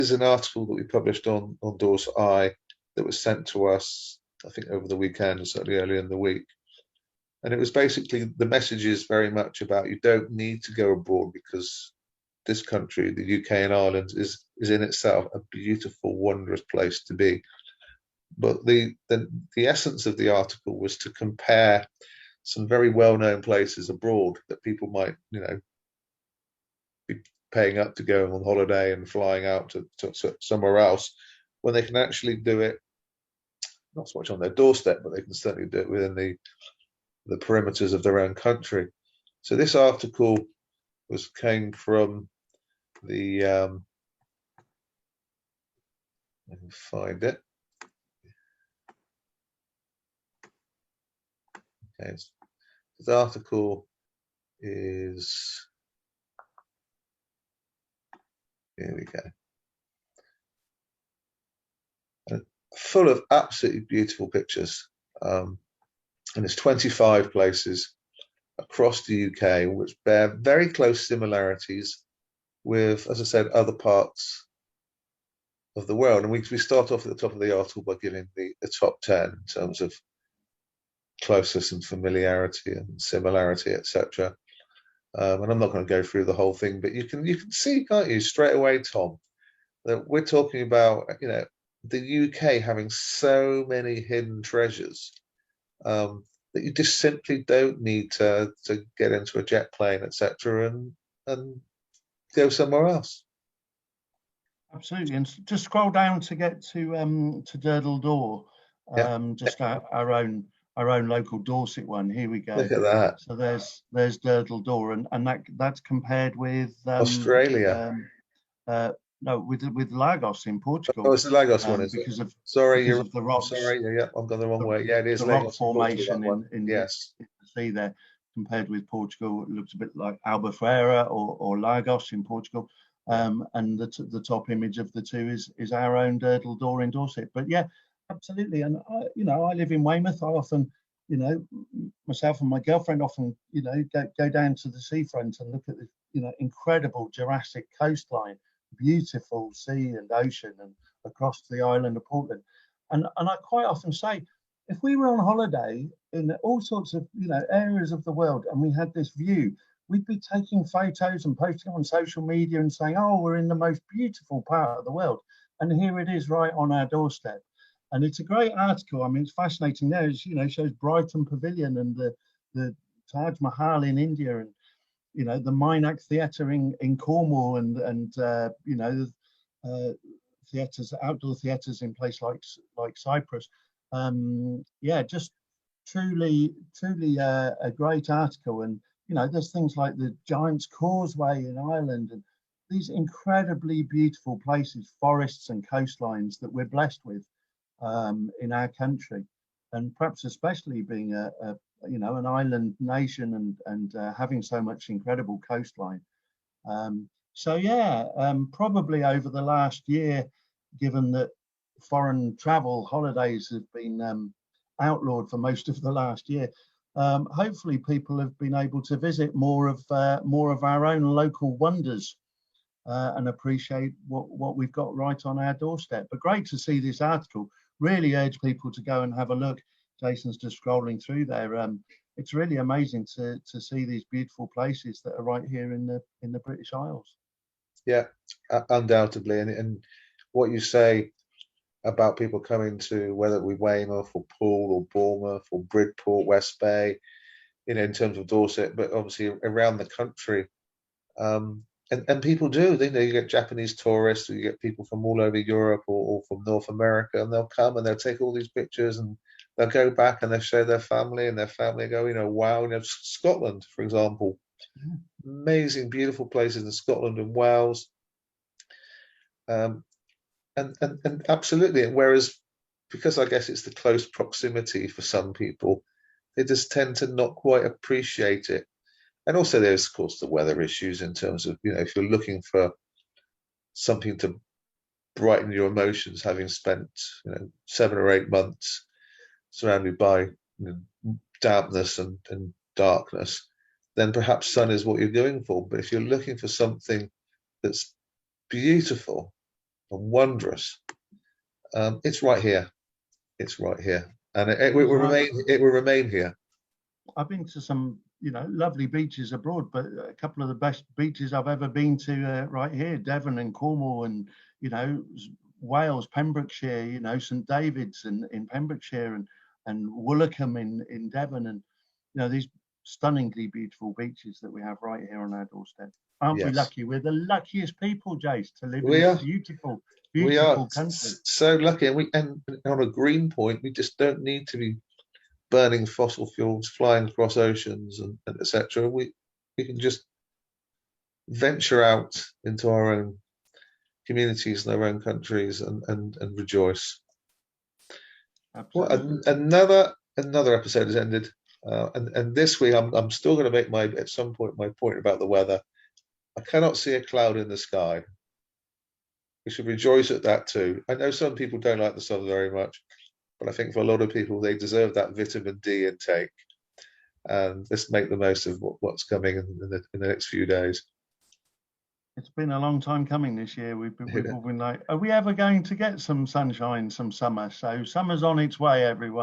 is an article that we published on Dorset Eye that was sent to us, I think, over the weekend, certainly earlier in the week. And it was basically, the message is very much about, you don't need to go abroad, because this country, the UK and Ireland, is in itself a beautiful, wondrous place to be. But the essence of the article was to compare some very well-known places abroad that people might, be paying up to go on holiday and flying out to somewhere else, when they can actually do it not so much on their doorstep, but they can certainly do it within the perimeters of their own country. So this article came from the let me find it. Okay, this article is, here we go, full of absolutely beautiful pictures, and there's 25 places across the UK which bear very close similarities with, as I said, other parts of the world. And we start off at the top of the article by giving the top 10 in terms of closeness and familiarity and similarity, etc. And I'm not going to go through the whole thing, but you can see, can't you, straight away, Tom, that we're talking about, the UK having so many hidden treasures, that you just simply don't need to get into a jet plane, etc., and go somewhere else. Absolutely, and just scroll down to get to Durdle Door, just our own local Dorset one. Here we go. Look at that. So there's Durdle Door, and that's compared with Australia. No, with Lagos in Portugal. Oh, it's the Lagos one, is because it? Of sorry, because of the rocks. Sorry, yeah, I've gone the wrong way. Yeah, it is the Lagos rock formation in yes, the sea there. Compared with Portugal, it looks a bit like Albufeira or Lagos in Portugal. And the top image of the two is our own Durdle Door in Dorset. But yeah, absolutely. And I live in Weymouth. I often, myself and my girlfriend often, go down to the seafront and look at the, incredible Jurassic coastline, beautiful sea and ocean, and across the island of Portland. And I quite often say, if we were on holiday in all sorts of, areas of the world, and we had this view, we'd be taking photos and posting on social media and saying, oh, we're in the most beautiful part of the world. And here it is right on our doorstep. And it's a great article. I mean, it's fascinating there. It shows Brighton Pavilion and the Taj Mahal in India, and, the Minack Theatre in Cornwall, and theatres, outdoor theatres in places like Cyprus. Just truly a great article. And there's things like the Giant's Causeway in Ireland, and these incredibly beautiful places, forests and coastlines that we're blessed with in our country, and perhaps especially being an island nation and having so much incredible coastline. Probably over the last year, given that foreign travel holidays have been outlawed for most of the last year, hopefully people have been able to visit more of our own local wonders and appreciate what we've got right on our doorstep. But great to see this article. Really urge people to go and have a look. Jason's just scrolling through there. It's really amazing to see these beautiful places that are right here in the British Isles. Yeah, undoubtedly. And what you say about people coming to, whether it be Weymouth or Poole or Bournemouth or Bridport, West Bay, in terms of Dorset, but obviously around the country. And people do, you get Japanese tourists, or you get people from all over Europe or from North America, and they'll come and they'll take all these pictures, and they'll go back and they'll show their family, and their family go, wow, Scotland, for example. Amazing, beautiful places in Scotland and Wales. And absolutely, whereas, because I guess it's the close proximity for some people, they just tend to not quite appreciate it. And also there's, of course, the weather issues in terms of, if you're looking for something to brighten your emotions, having spent, 7 or 8 months surrounded by dampness and darkness, then perhaps sun is what you're going for. But if you're looking for something that's beautiful, and wondrous. It's right here. It's right here, and it will Listen, remain. It will remain here. I've been to some, lovely beaches abroad, but a couple of the best beaches I've ever been to right here, Devon and Cornwall, and you know, Wales, Pembrokeshire, St David's in Pembrokeshire, and Woolacombe in Devon, and these stunningly beautiful beaches that we have right here on our doorstep. Aren't we Yes, lucky? We're the luckiest people, Jace, to live in we this are. beautiful, We are beautiful country. so lucky, and on a green point, we just don't need to be burning fossil fuels, flying across oceans, and etc. We can just venture out into our own communities and our own countries and rejoice. Well, Absolutely. another episode has ended, and this week I'm still going to make my at some point my point about the weather. I cannot see a cloud in the sky. We should rejoice at that too. I know some people don't like the sun very much, but I think for a lot of people they deserve that vitamin D intake, and let's make the most of what's coming in the next few days. It's been a long time coming this year. We've all been like, are we ever going to get some sunshine, some summer? So summer's on its way, everyone.